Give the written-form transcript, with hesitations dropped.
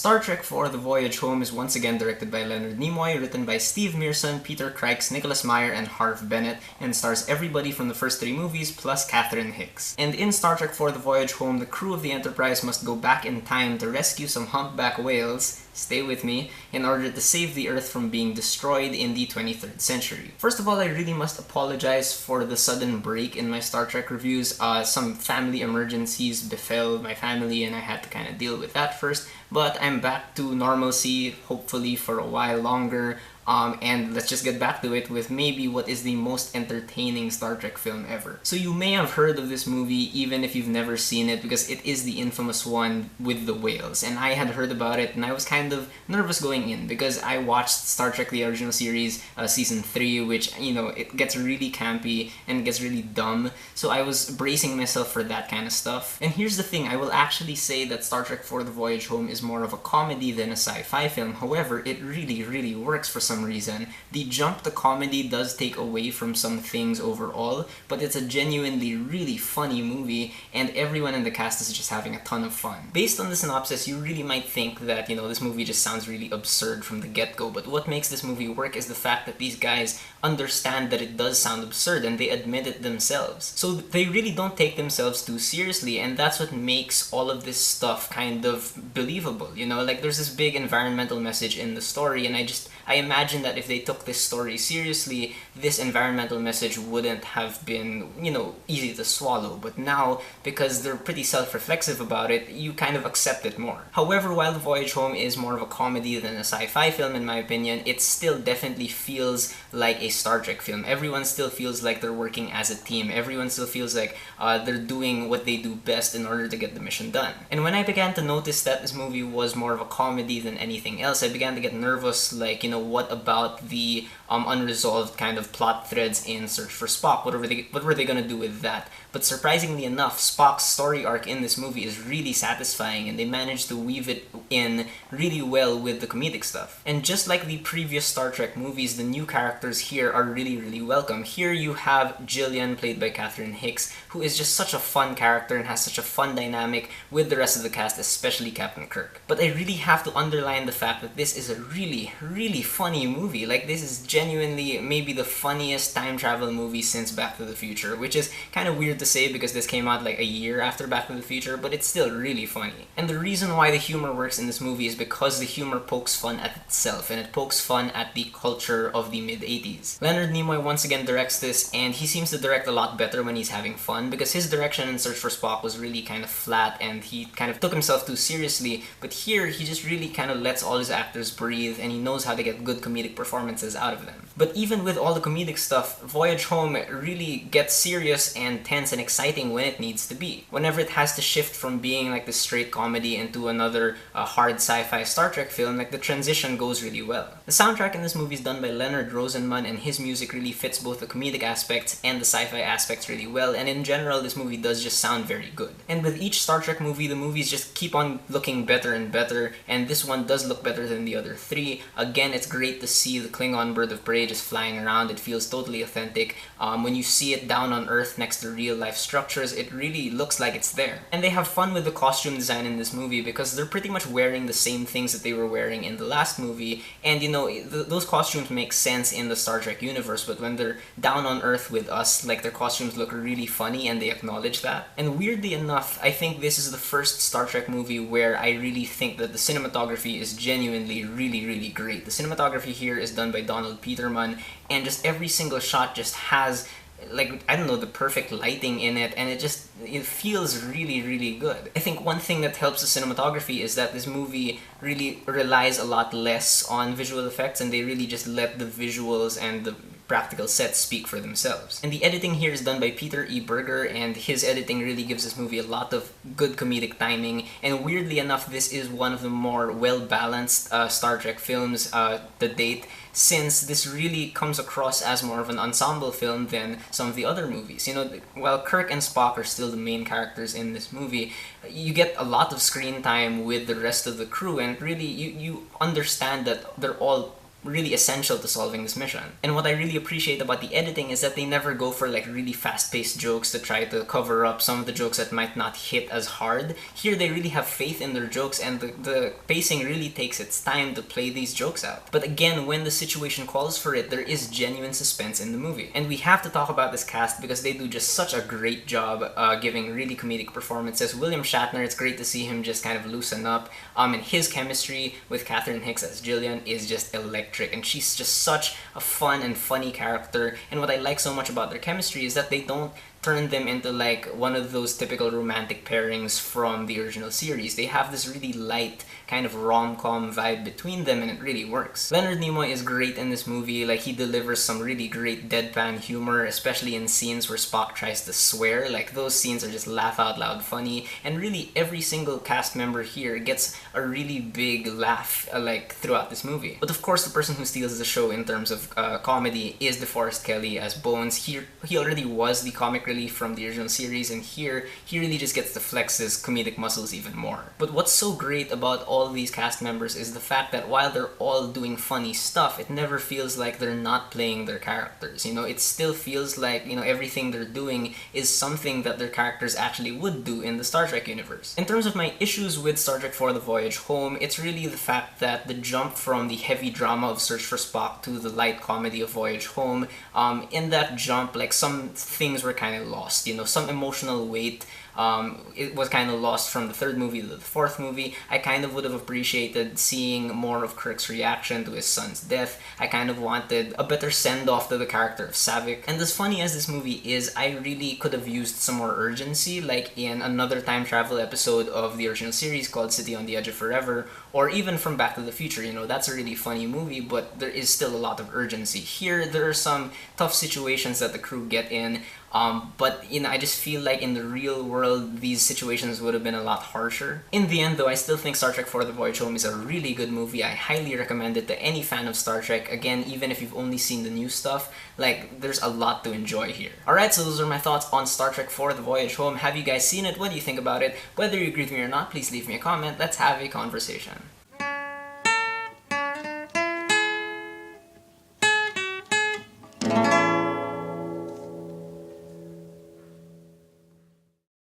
Star Trek IV: The Voyage Home is once again directed by Leonard Nimoy, written by Steve Mearson, Peter Crykes, Nicholas Meyer, and Harv Bennett, and stars everybody from the first three movies plus Catherine Hicks. And in Star Trek IV: The Voyage Home, the crew of the Enterprise must go back in time to rescue some humpback whales, stay with me, in order to save the Earth from being destroyed in the 23rd century. First of all, I really must apologize for the sudden break in my Star Trek reviews. Some family emergencies befell my family and I had to kind of deal with that first, but I'm back to normalcy, hopefully for a while longer. And let's just get back to it with maybe what is the most entertaining Star Trek film ever. So you may have heard of this movie even if you've never seen it, because it is the infamous one with the whales. And I had heard about it and I was kind of nervous going in because I watched Star Trek the original series, season 3, which, you know, it gets really campy and it gets really dumb. So I was bracing myself for that kind of stuff. And here's the thing, I will actually say that Star Trek IV: The Voyage Home is more of a comedy than a sci-fi film. However, it really works for some reason. The jump to comedy does take away from some things overall, but it's a genuinely really funny movie and everyone in the cast is just having a ton of fun. Based on the synopsis, you really might think that, you know, this movie just sounds really absurd from the get-go, but what makes this movie work is the fact that these guys understand that it does sound absurd and they admit it themselves. So they really don't take themselves too seriously, and that's what makes all of this stuff kind of believable, you know? Like, there's this big environmental message in the story, and I imagine that if they took this story seriously, this environmental message wouldn't have been, you know, easy to swallow. But now, because they're pretty self-reflexive about it, you kind of accept it more. However, while The Voyage Home is more of a comedy than a sci-fi film in my opinion, it still definitely feels like a Star Trek film. Everyone still feels like they're working as a team. Everyone still feels like they're doing what they do best in order to get the mission done. And when I began to notice that this movie was more of a comedy than anything else, I began to get nervous, like, you know, what about the unresolved kind of plot threads in Search for Spock? What were they gonna do with that? But surprisingly enough, Spock's story arc in this movie is really satisfying, and they managed to weave it in really well with the comedic stuff. And just like the previous Star Trek movies, the new characters here are really welcome. Here you have Jillian, played by Catherine Hicks, who is just such a fun character and has such a fun dynamic with the rest of the cast, especially Captain Kirk. But I really have to underline the fact that this is a really funny movie. Like, this is genuinely maybe the funniest time travel movie since Back to the Future, which is kind of weird to say because this came out like a year after Back to the Future, but it's still really funny. And the reason why the humor works in this movie is because the humor pokes fun at itself, and it pokes fun at the culture of the mid-80s. Leonard Nimoy once again directs this, and he seems to direct a lot better when he's having fun, because his direction in Search for Spock was really kind of flat and he kind of took himself too seriously, but here he just really kind of lets all his actors breathe and he knows how to get good comedic performances out of them. But even with all the comedic stuff, Voyage Home really gets serious and tense and exciting when it needs to be. Whenever it has to shift from being like this straight comedy into another hard sci-fi Star Trek film, like the transition goes really well. The soundtrack in this movie is done by Leonard Rosenman, and his music really fits both the comedic aspects and the sci-fi aspects really well, and in general this movie does just sound very good. And with each Star Trek movie, the movies just keep on looking better and better, and this one does look better than the other three. Again, it's great to see the Klingon bird of prey just flying around. It feels totally authentic. When you see it down on Earth next to real life structures, it really looks like it's there. And they have fun with the costume design in this movie because they're pretty much wearing the same things that they were wearing in the last movie, and you know, those costumes make sense in the Star Trek universe, but when they're down on Earth with us, like, their costumes look really funny and they acknowledge that. And weirdly enough, I think this is the first Star Trek movie where I really think that the cinematography is genuinely really great. The cinematography here is done by Donald Peterman, and just every single shot just has, like, I don't know, the perfect lighting in it, and it feels really good. I think one thing that helps the cinematography is that this movie really relies a lot less on visual effects, and they really just let the visuals and the practical sets speak for themselves. And the editing here is done by Peter E. Berger, and his editing really gives this movie a lot of good comedic timing, and weirdly enough, this is one of the more well-balanced Star Trek films to date, since this really comes across as more of an ensemble film than some of the other movies. You know, while Kirk and Spock are still the main characters in this movie, you get a lot of screen time with the rest of the crew, and really you understand that they're all really essential to solving this mission. And what I really appreciate about the editing is that they never go for like really fast-paced jokes to try to cover up some of the jokes that might not hit as hard. Here they really have faith in their jokes, and the pacing really takes its time to play these jokes out. But again, when the situation calls for it, there is genuine suspense in the movie. And we have to talk about this cast because they do just such a great job giving really comedic performances. William Shatner, it's great to see him just kind of loosen up, and his chemistry with Catherine Hicks as Jillian is just electric, and she's just such a fun and funny character. And what I like so much about their chemistry is that they don't turn them into like one of those typical romantic pairings from the original series. They have this really light kind of rom-com vibe between them, and it really works. Leonard Nimoy is great in this movie. Like, he delivers some really great deadpan humor, especially in scenes where Spock tries to swear. Like, those scenes are just laugh out loud funny, and really every single cast member here gets a really big laugh like throughout this movie. But of course, the person who steals the show in terms of comedy is DeForest Kelley as Bones. He already was the comic relief from the original series, and here he really just gets to flex his comedic muscles even more. But what's so great about all these cast members is the fact that while they're all doing funny stuff, it never feels like they're not playing their characters. You know, it still feels like, you know, everything they're doing is something that their characters actually would do in the Star Trek universe. In terms of my issues with Star Trek IV: The Voyage Home, it's really the fact that the jump from the heavy drama of Search for Spock to the light comedy of Voyage Home, in that jump, like, some things were kind of lost, you know, some emotional weight. It was kind of lost from the third movie to the fourth movie. I kind of would have appreciated seeing more of Kirk's reaction to his son's death. I kind of wanted a better send-off to the character of Saavik. And as funny as this movie is, I really could have used some more urgency, like in another time travel episode of the original series called City on the Edge of Forever, or even from Back to the Future. You know, that's a really funny movie, but there is still a lot of urgency. Here, there are some tough situations that the crew get in, but, you know, I just feel like in the real world, these situations would have been a lot harsher. In the end, though, I still think Star Trek IV: The Voyage Home is a really good movie. I highly recommend it to any fan of Star Trek. Again, even if you've only seen the new stuff, like, there's a lot to enjoy here. Alright, so those are my thoughts on Star Trek IV: The Voyage Home. Have you guys seen it? What do you think about it? Whether you agree with me or not, please leave me a comment. Let's have a conversation.